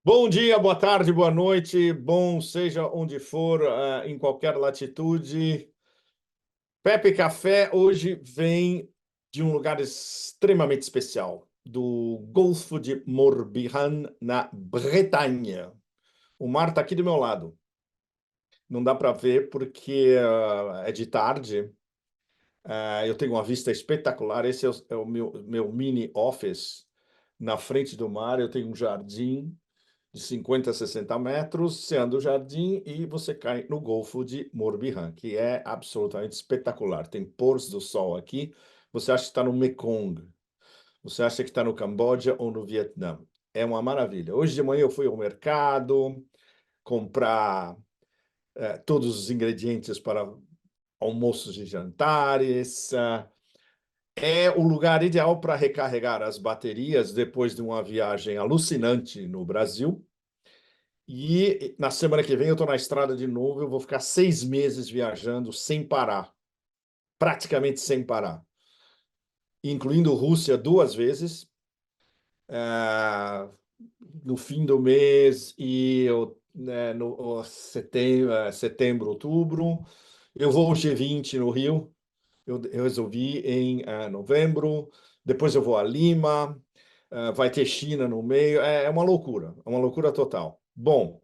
Bom dia, boa tarde, boa noite, bom seja onde for, em qualquer latitude. Pepe Café hoje vem de um lugar extremamente especial, do Golfo de Morbihan, na Bretanha. O mar está aqui do meu lado. Não dá para ver porque é de tarde. Eu tenho uma vista espetacular. Esse é o meu mini office na frente do mar. Eu tenho um jardim de 50 a 60 metros, você anda o jardim e você cai no Golfo de Morbihan, que é absolutamente espetacular. Tem pôr do sol aqui, você acha que está no Mekong, você acha que está no Camboja ou no Vietnã. É uma maravilha. Hoje de manhã eu fui ao mercado comprar todos os ingredientes para almoços e jantares. É o lugar ideal para recarregar as baterias depois de uma viagem alucinante no Brasil. E na semana que vem eu estou na estrada de novo. Eu vou ficar 6 meses viajando sem parar, praticamente sem parar, incluindo Rússia 2 vezes, ah, no fim do mês e no setembro, outubro. Eu vou ao G20 no Rio. Eu resolvi em novembro. Depois eu vou a Lima. Vai ter China no meio. É uma loucura total. Bom.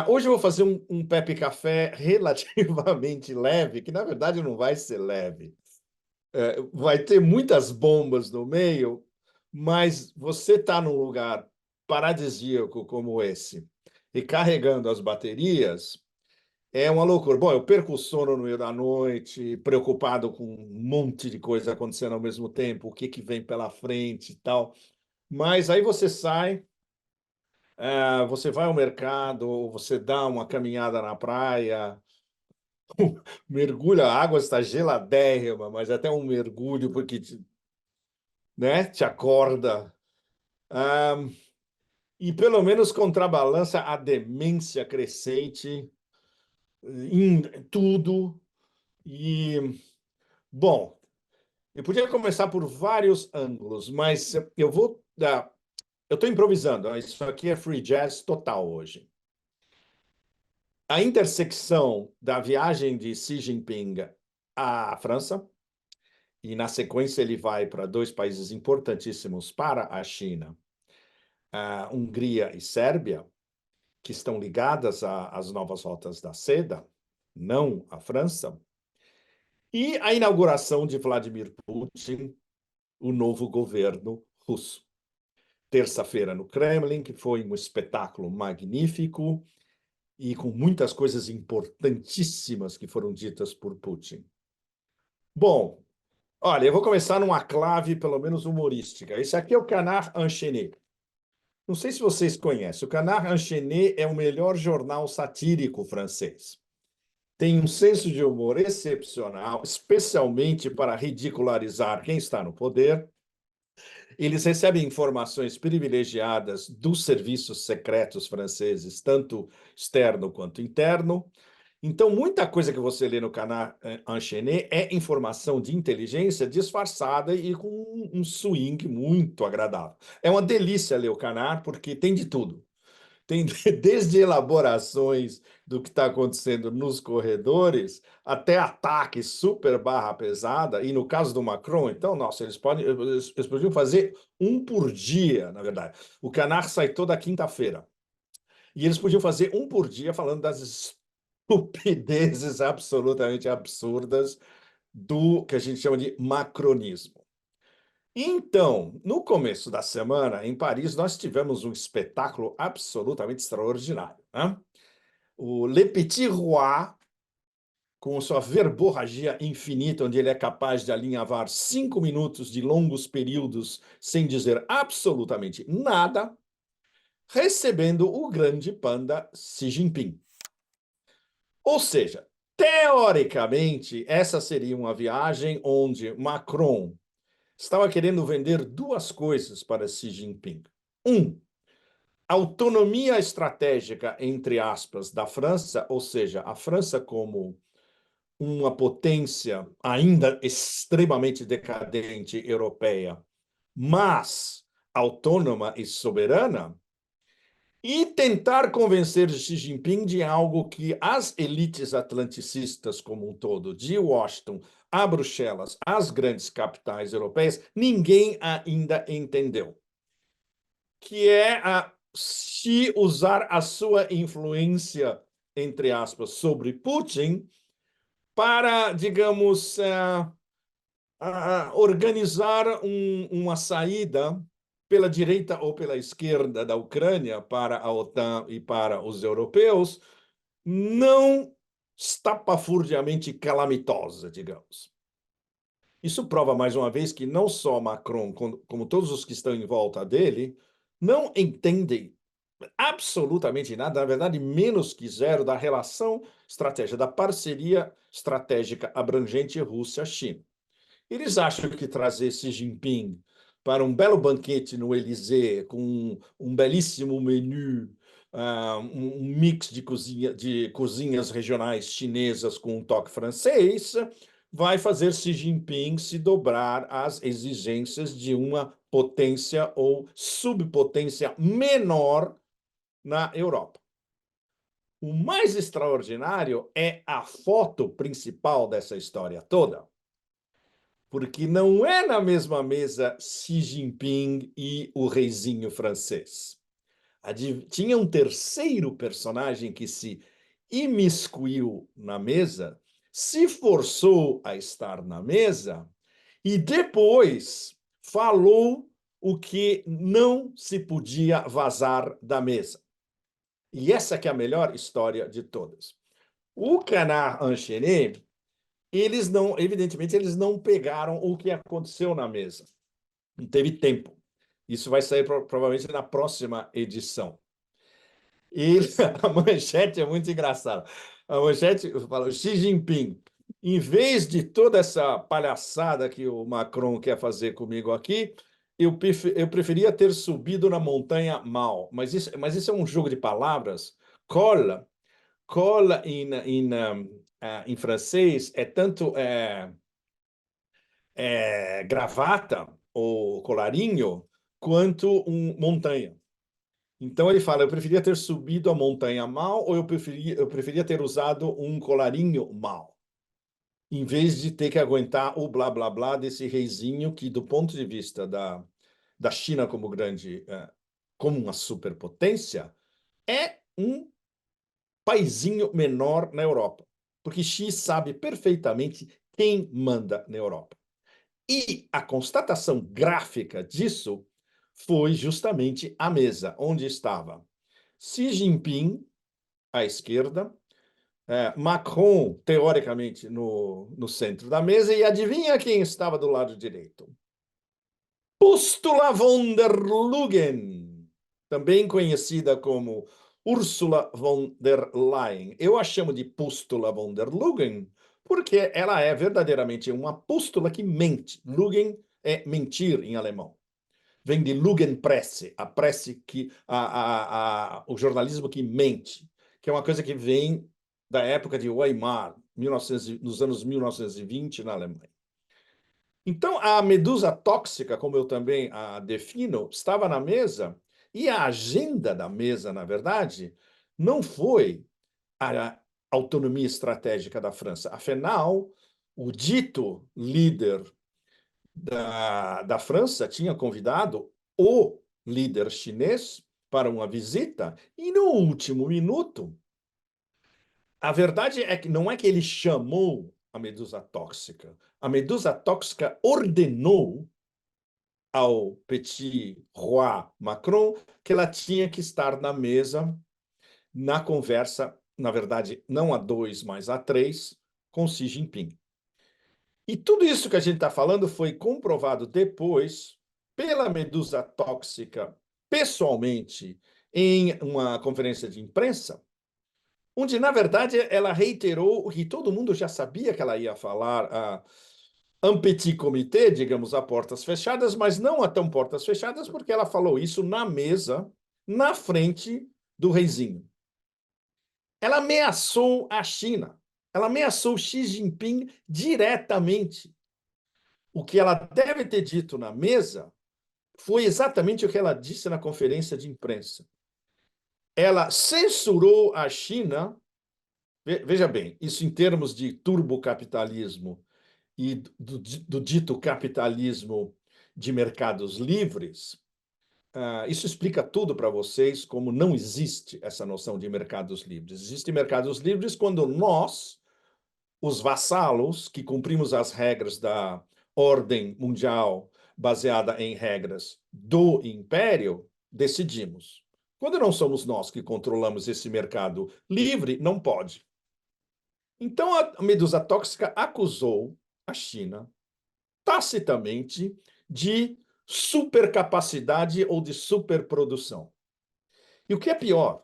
Hoje eu vou fazer um Pepe Café relativamente leve, que na verdade não vai ser leve. Vai ter muitas bombas no meio, mas você está num lugar paradisíaco como esse, e carregando as baterias, é uma loucura. Bom, eu perco o sono no meio da noite, preocupado com um monte de coisa acontecendo ao mesmo tempo, o que que vem pela frente e tal. Mas aí você sai. Você vai ao mercado, você dá uma caminhada na praia, mergulha, a água está geladérrima, mas até um mergulho porque te acorda. Ah, e pelo menos contrabalança a demência crescente em tudo. E, bom, eu podia começar por vários ângulos, mas eu vou dar. Eu estou improvisando, isso aqui é free jazz total hoje. A intersecção da viagem de Xi Jinping à França, e na sequência ele vai para dois países importantíssimos para a China, a Hungria e Sérvia, que estão ligadas às novas rotas da seda, não à França, e a inauguração de Vladimir Putin, o novo governo russo. Terça-feira no Kremlin, que foi um espetáculo magnífico e com muitas coisas importantíssimas que foram ditas por Putin. Bom, olha, eu vou começar numa clave, pelo menos humorística. Esse aqui é o Canard Enchaîné. Não sei se vocês conhecem. O Canard Enchaîné é o melhor jornal satírico francês. Tem um senso de humor excepcional, especialmente para ridicularizar quem está no poder. Eles recebem informações privilegiadas dos serviços secretos franceses, tanto externo quanto interno. Então, muita coisa que você lê no canal Enchaîné é informação de inteligência disfarçada e com um swing muito agradável. É uma delícia ler o canal, porque tem de tudo. Tem desde elaborações do que está acontecendo nos corredores até ataques super barra pesada. E no caso do Macron, então, nossa, eles podiam fazer um por dia, na verdade. O canal sai toda quinta-feira. E eles podiam fazer um por dia falando das estupidezes absolutamente absurdas do que a gente chama de macronismo. Então, no começo da semana, em Paris, nós tivemos um espetáculo absolutamente extraordinário, né? O Le Petit Roi, com sua verborragia infinita, onde ele é capaz de alinhavar 5 minutos de longos períodos sem dizer absolutamente nada, recebendo o grande panda Xi Jinping. Ou seja, teoricamente, essa seria uma viagem onde Macron estava querendo vender duas coisas para Xi Jinping. Autonomia estratégica, entre aspas, da França, ou seja, a França como uma potência ainda extremamente decadente europeia, mas autônoma e soberana, e tentar convencer Xi Jinping de algo que as elites atlanticistas como um todo, de Washington a Bruxelas, as grandes capitais europeias, ninguém ainda entendeu, que é se usar a sua influência, entre aspas, sobre Putin para, digamos, organizar uma saída pela direita ou pela esquerda da Ucrânia para a OTAN e para os europeus, não estapafurdiamente calamitosa, digamos. Isso prova mais uma vez que não só Macron, como todos os que estão em volta dele, não entendem absolutamente nada, na verdade, menos que zero, da relação estratégica, da parceria estratégica abrangente Rússia-China. Eles acham que trazer Xi Jinping para um belo banquete no Élysée, com um belíssimo menu, um mix de cozinhas regionais chinesas com um toque francês, vai fazer Xi Jinping se dobrar às exigências de uma potência ou subpotência menor na Europa. O mais extraordinário é a foto principal dessa história toda, porque não é na mesma mesa Xi Jinping e o reizinho francês. Tinha um terceiro personagem que se imiscuiu na mesa, se forçou a estar na mesa e depois falou o que não se podia vazar da mesa. E essa que é a melhor história de todas. O Canard Enchaîné, eles não, evidentemente, eles não pegaram o que aconteceu na mesa. Não teve tempo. Isso vai sair provavelmente na próxima edição. E a manchete é muito engraçada. A manchete fala: Xi Jinping, em vez de toda essa palhaçada que o Macron quer fazer comigo aqui, eu preferia ter subido na montanha Mao. Mas isso é um jogo de palavras. Cola, cola em francês é tanto gravata ou colarinho quanto montanha. Então ele fala, eu preferia ter subido a montanha mal ou eu preferia ter usado um colarinho mal, em vez de ter que aguentar o blá blá blá desse reizinho que, do ponto de vista da China como grande, como uma superpotência, é um paizinho menor na Europa. Porque Xi sabe perfeitamente quem manda na Europa. E a constatação gráfica disso foi justamente a mesa, onde estava Xi Jinping, à esquerda, Macron, teoricamente, no centro da mesa, e adivinha quem estava do lado direito? Ursula von der Leyen, também conhecida como Ursula von der Leyen. Eu a chamo de Pústula von der Leyen porque ela é verdadeiramente uma pústula que mente. Lügen é mentir em alemão. Vem de Lügenpresse, a prece que o jornalismo que mente, que é uma coisa que vem da época de Weimar, nos anos 1920 na Alemanha. Então, a medusa tóxica, como eu também a defino, estava na mesa, e a agenda da mesa, na verdade, não foi a autonomia estratégica da França. Afinal, o dito líder da França tinha convidado o líder chinês para uma visita, e no último minuto, a verdade é que não é que ele chamou a medusa tóxica ordenou ao petit roi Macron que ela tinha que estar na mesa, na conversa, na verdade, não a dois, mas a três, com Xi Jinping. E tudo isso que a gente está falando foi comprovado depois pela medusa tóxica, pessoalmente, em uma conferência de imprensa, onde, na verdade, ela reiterou o que todo mundo já sabia que ela ia falar un petit comité, digamos, a portas fechadas, mas não a tão portas fechadas, porque ela falou isso na mesa, na frente do reizinho. Ela ameaçou a China, ela ameaçou Xi Jinping diretamente. O que ela deve ter dito na mesa foi exatamente o que ela disse na conferência de imprensa. Ela censurou a China. Veja bem, isso em termos de turbocapitalismo e do dito capitalismo de mercados livres, isso explica tudo para vocês, como não existe essa noção de mercados livres. Existem mercados livres quando nós, os vassalos, que cumprimos as regras da ordem mundial baseada em regras do império, decidimos. Quando não somos nós que controlamos esse mercado livre, não pode. Então, a medusa tóxica acusou a China tacitamente de supercapacidade ou de superprodução. E o que é pior,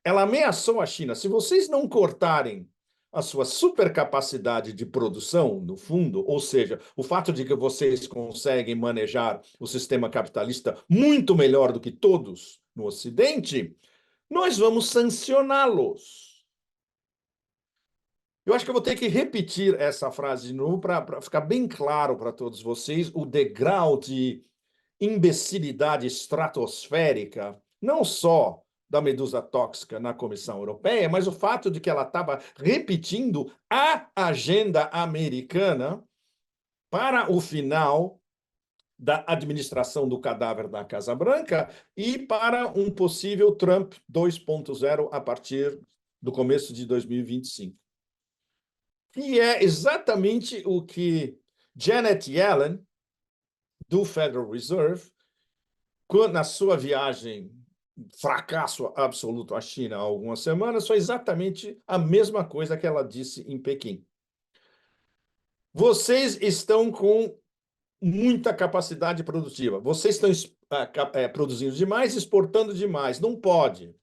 ela ameaçou a China: se vocês não cortarem a sua supercapacidade de produção, no fundo, ou seja, o fato de que vocês conseguem manejar o sistema capitalista muito melhor do que todos no Ocidente, nós vamos sancioná-los. Eu acho que eu vou ter que repetir essa frase de novo para ficar bem claro para todos vocês o degrau de imbecilidade estratosférica, não só da medusa tóxica na Comissão Europeia, mas o fato de que ela estava repetindo a agenda americana para o final da administração do cadáver da Casa Branca e para um possível Trump 2.0 a partir do começo de 2025. Que é exatamente o que Janet Yellen, do Federal Reserve, na sua viagem, fracasso absoluto à China há algumas semanas, foi exatamente a mesma coisa que ela disse em Pequim. Vocês estão com muita capacidade produtiva. Vocês estão produzindo demais, exportando demais. Não pode.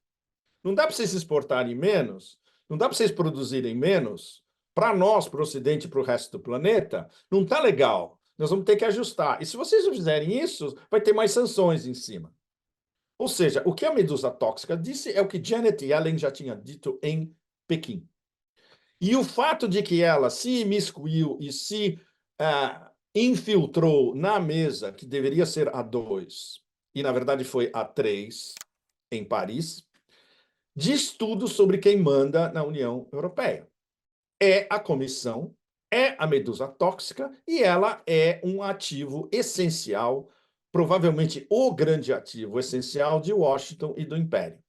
Não dá para vocês exportarem menos, não dá para vocês produzirem menos. Para nós, para o Ocidente e para o resto do planeta, não está legal. Nós vamos ter que ajustar. E se vocês não fizerem isso, vai ter mais sanções em cima. Ou seja, o que a medusa tóxica disse é o que Janet Yellen já tinha dito em Pequim. E o fato de que ela se imiscuiu e se infiltrou na mesa, que deveria ser a 2, e na verdade foi a 3, em Paris, diz tudo sobre quem manda na União Europeia. É a Comissão, é a medusa tóxica e ela é um ativo essencial, provavelmente o grande ativo essencial de Washington e do Império.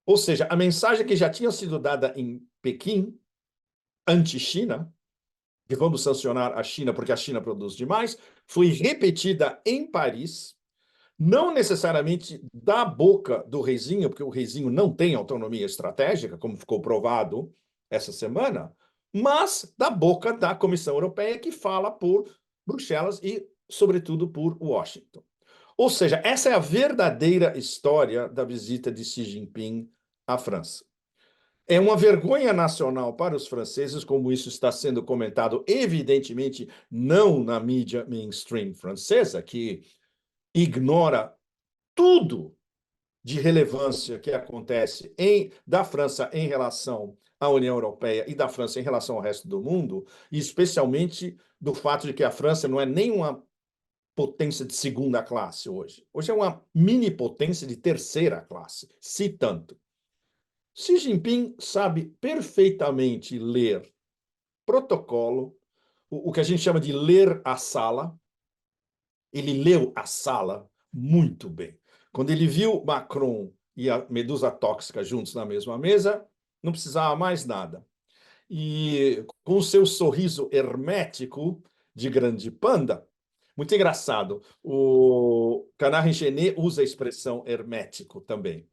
Ou seja, a mensagem que já tinha sido dada em Pequim, anti-China, que vamos sancionar a China porque a China produz demais, foi repetida em Paris, não necessariamente da boca do reizinho, porque o reizinho não tem autonomia estratégica, como ficou provado essa semana, mas da boca da Comissão Europeia, que fala por Bruxelas e, sobretudo, por Washington. Ou seja, essa é a verdadeira história da visita de Xi Jinping à França. É uma vergonha nacional para os franceses, como isso está sendo comentado, evidentemente, não na mídia mainstream francesa, que ignora tudo de relevância que acontece da França em relação à União Europeia e da França em relação ao resto do mundo, e especialmente do fato de que a França não é nem uma potência de segunda classe hoje. Hoje é uma mini potência de terceira classe, se tanto. Xi Jinping sabe perfeitamente ler protocolo, o que a gente chama de ler a sala. Ele leu a sala muito bem. Quando ele viu Macron e a medusa tóxica juntos na mesma mesa, não precisava mais nada. E com o seu sorriso hermético de grande panda, muito engraçado, o Canard Enchaîné usa a expressão hermético também.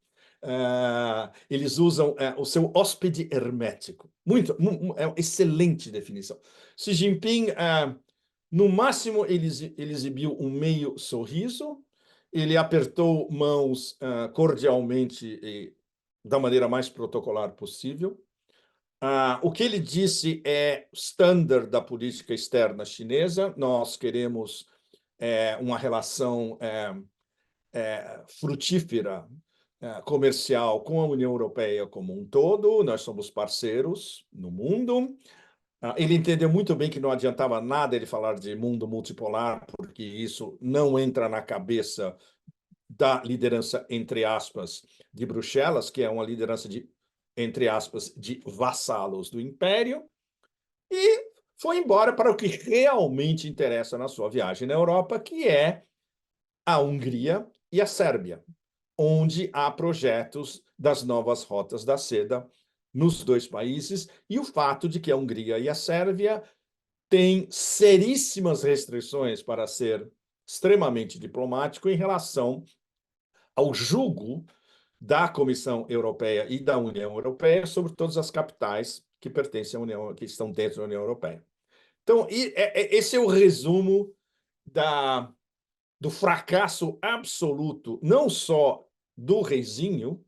Eles usam o seu hóspede hermético. É uma excelente definição. Xi Jinping, no máximo, ele exibiu um meio sorriso, ele apertou mãos cordialmente e da maneira mais protocolar possível. O que ele disse é standard da política externa chinesa. Nós queremos uma relação frutífera comercial com a União Europeia como um todo. Nós somos parceiros no mundo. Ele entendeu muito bem que não adiantava nada ele falar de mundo multipolar, porque isso não entra na cabeça da liderança, entre aspas, de Bruxelas, que é uma liderança de, entre aspas, de vassalos do império, e foi embora para o que realmente interessa na sua viagem na Europa, que é a Hungria e a Sérvia, onde há projetos das novas rotas da seda nos dois países, e o fato de que a Hungria e a Sérvia têm seríssimas restrições, para ser extremamente diplomático, em relação ao jugo da Comissão Europeia e da União Europeia sobre todas as capitais que pertencem à União, que estão dentro da União Europeia. Então, esse é o resumo do fracasso absoluto, não só do reizinho,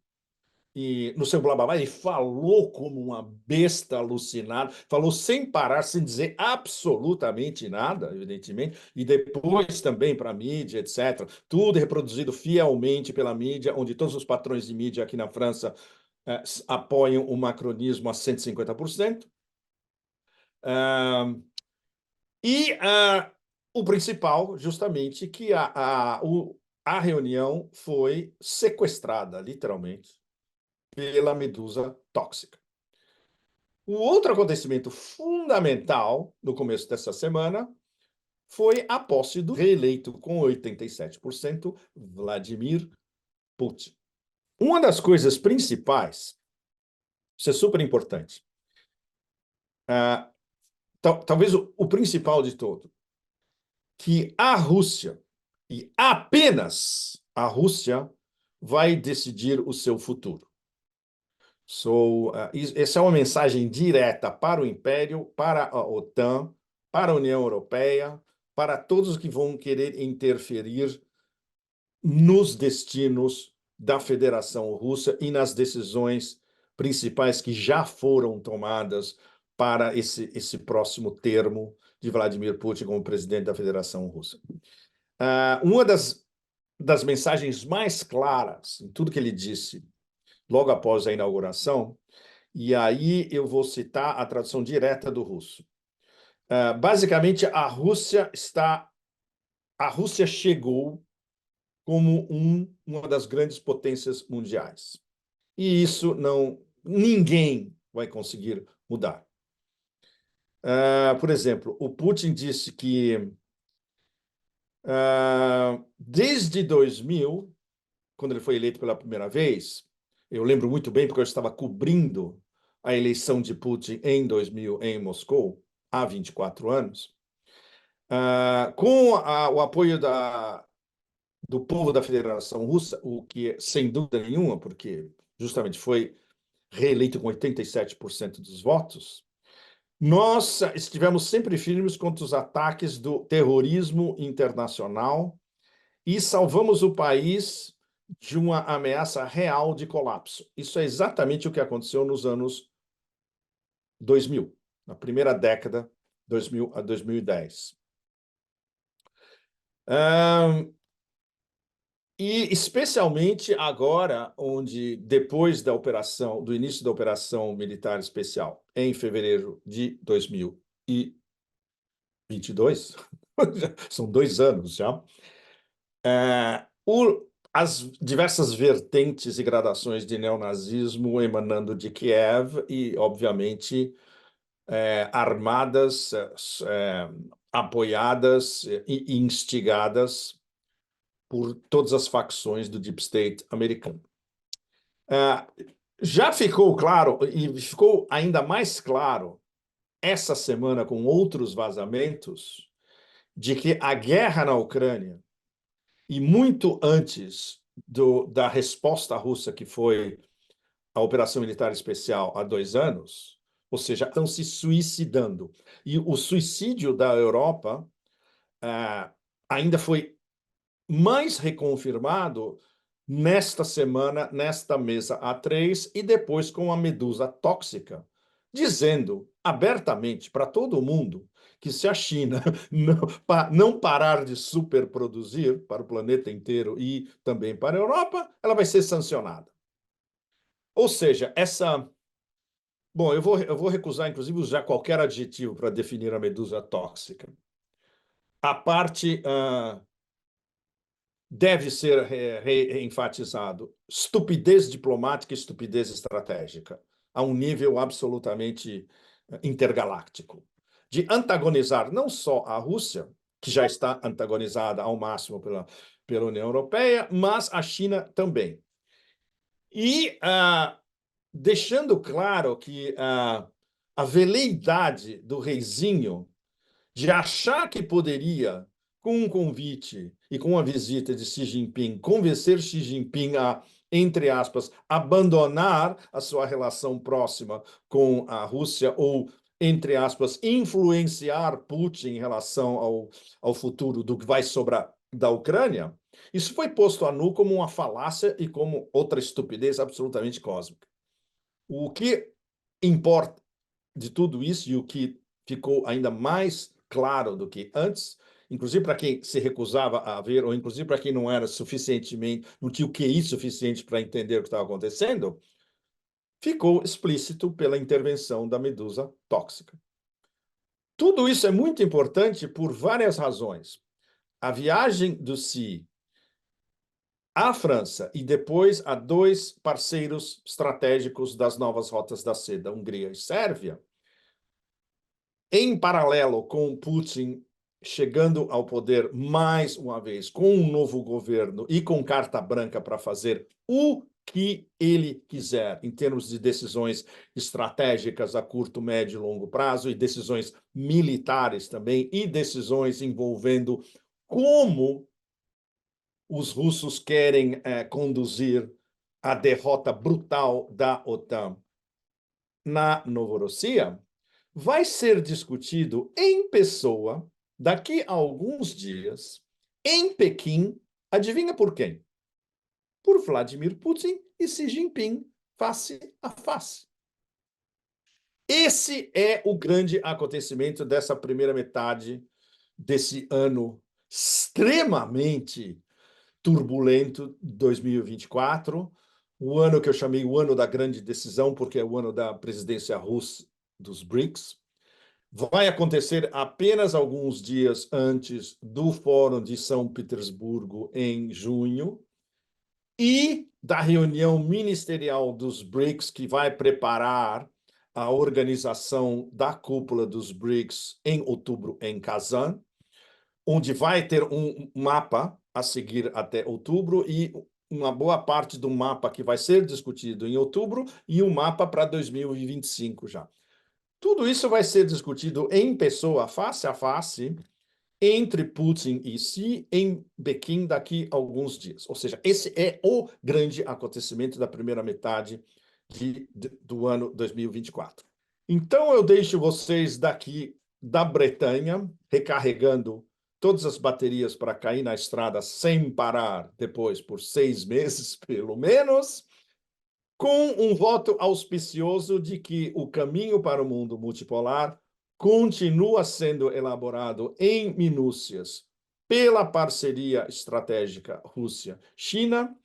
e no seu blá blá blá, ele falou como uma besta alucinada, falou sem parar, sem dizer absolutamente nada, evidentemente, e depois também para a mídia, etc. Tudo reproduzido fielmente pela mídia, onde todos os patrões de mídia aqui na França apoiam o macronismo a 150%. O principal, justamente, que a reunião foi sequestrada, literalmente, pela medusa tóxica. O outro acontecimento fundamental no começo dessa semana foi a posse do reeleito com 87%, Vladimir Putin. Uma das coisas principais, isso é super importante, talvez o principal de todo, que a Rússia, e apenas a Rússia, vai decidir o seu futuro. Essa é uma mensagem direta para o Império, para a OTAN, para a União Europeia, para todos que vão querer interferir nos destinos da Federação Russa e nas decisões principais que já foram tomadas para esse próximo termo de Vladimir Putin como presidente da Federação Russa. Uma das mensagens mais claras em tudo que ele disse logo após a inauguração, e aí eu vou citar a tradução direta do russo. Basicamente, a Rússia chegou como uma das grandes potências mundiais. E isso ninguém vai conseguir mudar. Por exemplo, o Putin disse que desde 2000, quando ele foi eleito pela primeira vez, eu lembro muito bem porque eu estava cobrindo a eleição de Putin em 2000 em Moscou, há 24 anos, com o apoio do povo da Federação Russa, o que, sem dúvida nenhuma, porque justamente foi reeleito com 87% dos votos, nós estivemos sempre firmes contra os ataques do terrorismo internacional e salvamos o país de uma ameaça real de colapso. Isso é exatamente o que aconteceu nos anos 2000, na primeira década, 2000 a 2010. E especialmente agora, onde depois do início da operação militar especial, em fevereiro de 2022, são 2 anos já, as diversas vertentes e gradações de neonazismo emanando de Kiev e, obviamente, armadas, apoiadas e instigadas por todas as facções do Deep State americano. Já ficou claro, e ficou ainda mais claro essa semana com outros vazamentos, de que a guerra na Ucrânia, e muito antes da resposta russa, que foi a Operação Militar Especial há 2 anos, ou seja, estão se suicidando. E o suicídio da Europa ainda foi mais reconfirmado nesta semana, nesta mesa A3, e depois com a medusa tóxica, dizendo abertamente para todo mundo que se a China não parar de superproduzir para o planeta inteiro e também para a Europa, ela vai ser sancionada. Ou seja, Bom, eu vou recusar, inclusive, usar qualquer adjetivo para definir a medusa tóxica. A parte deve ser enfatizado: estupidez diplomática e estupidez estratégica, a um nível absolutamente intergaláctico, de antagonizar não só a Rússia, que já está antagonizada ao máximo pela União Europeia, mas a China também. E deixando claro que a veleidade do reizinho de achar que poderia, com um convite e com a visita de Xi Jinping, convencer Xi Jinping a, entre aspas, abandonar a sua relação próxima com a Rússia ou, entre aspas, influenciar Putin em relação ao futuro do que vai sobrar da Ucrânia, isso foi posto a nu como uma falácia e como outra estupidez absolutamente cósmica. O que importa de tudo isso e o que ficou ainda mais claro do que antes, inclusive para quem se recusava a ver, ou inclusive para quem não era suficientemente, não tinha o QI suficiente para entender o que estava acontecendo, ficou explícito pela intervenção da medusa tóxica. Tudo isso é muito importante por várias razões. A viagem do Xi à França e depois a dois parceiros estratégicos das novas rotas da seda, Hungria e Sérvia, em paralelo com Putin chegando ao poder mais uma vez, com um novo governo e com carta branca para fazer o que ele quiser, em termos de decisões estratégicas a curto, médio e longo prazo, e decisões militares também, e decisões envolvendo como os russos querem conduzir a derrota brutal da OTAN na Novorossia, vai ser discutido em pessoa, daqui a alguns dias, em Pequim, adivinha por quem? Por Vladimir Putin e Xi Jinping, face a face. Esse é o grande acontecimento dessa primeira metade desse ano extremamente turbulento, 2024, o ano que eu chamei o ano da grande decisão, porque é o ano da presidência russa dos BRICS. Vai acontecer apenas alguns dias antes do Fórum de São Petersburgo, em junho, e da reunião ministerial dos BRICS, que vai preparar a organização da cúpula dos BRICS em outubro, em Kazan, onde vai ter um mapa a seguir até outubro e uma boa parte do mapa que vai ser discutido em outubro e um mapa para 2025 já. Tudo isso vai ser discutido em pessoa, face a face, entre Putin e Xi, em Pequim, daqui a alguns dias. Ou seja, esse é o grande acontecimento da primeira metade do ano 2024. Então, eu deixo vocês daqui da Bretanha, recarregando todas as baterias para cair na estrada sem parar depois por 6 meses, pelo menos, com um voto auspicioso de que o caminho para o mundo multipolar continua sendo elaborado em minúcias pela parceria estratégica Rússia-China.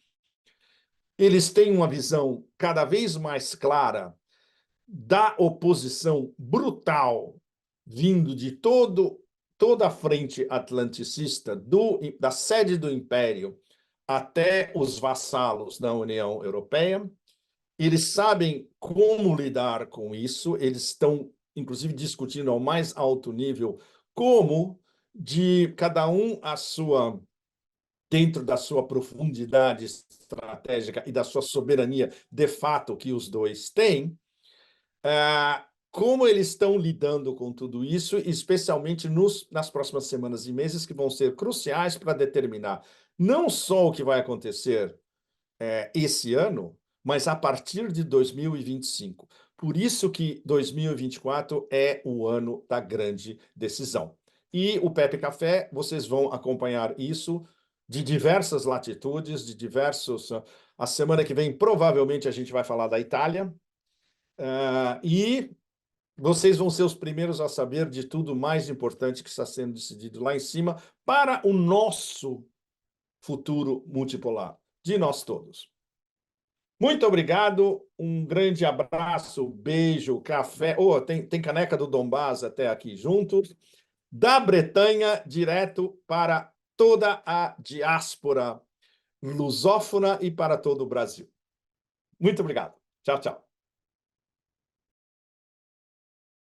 Eles têm uma visão cada vez mais clara da oposição brutal vindo de toda a frente atlanticista, da sede do Império até os vassalos da União Europeia. Eles sabem como lidar com isso, eles estão, inclusive, discutindo ao mais alto nível como de cada um dentro da sua profundidade estratégica e da sua soberania de fato que os dois têm, como eles estão lidando com tudo isso, especialmente nas próximas semanas e meses, que vão ser cruciais para determinar não só o que vai acontecer esse ano, mas a partir de 2025. Por isso que 2024 é o ano da grande decisão. E o Pepe Café, vocês vão acompanhar isso de diversas latitudes, de diversos... A semana que vem, provavelmente, a gente vai falar da Itália. E vocês vão ser os primeiros a saber de tudo mais importante que está sendo decidido lá em cima para o nosso futuro multipolar, de nós todos. Muito obrigado, um grande abraço, beijo, café. Oh, tem caneca do Donbás até aqui juntos. Da Bretanha, direto para toda a diáspora lusófona e para todo o Brasil. Muito obrigado. Tchau, tchau.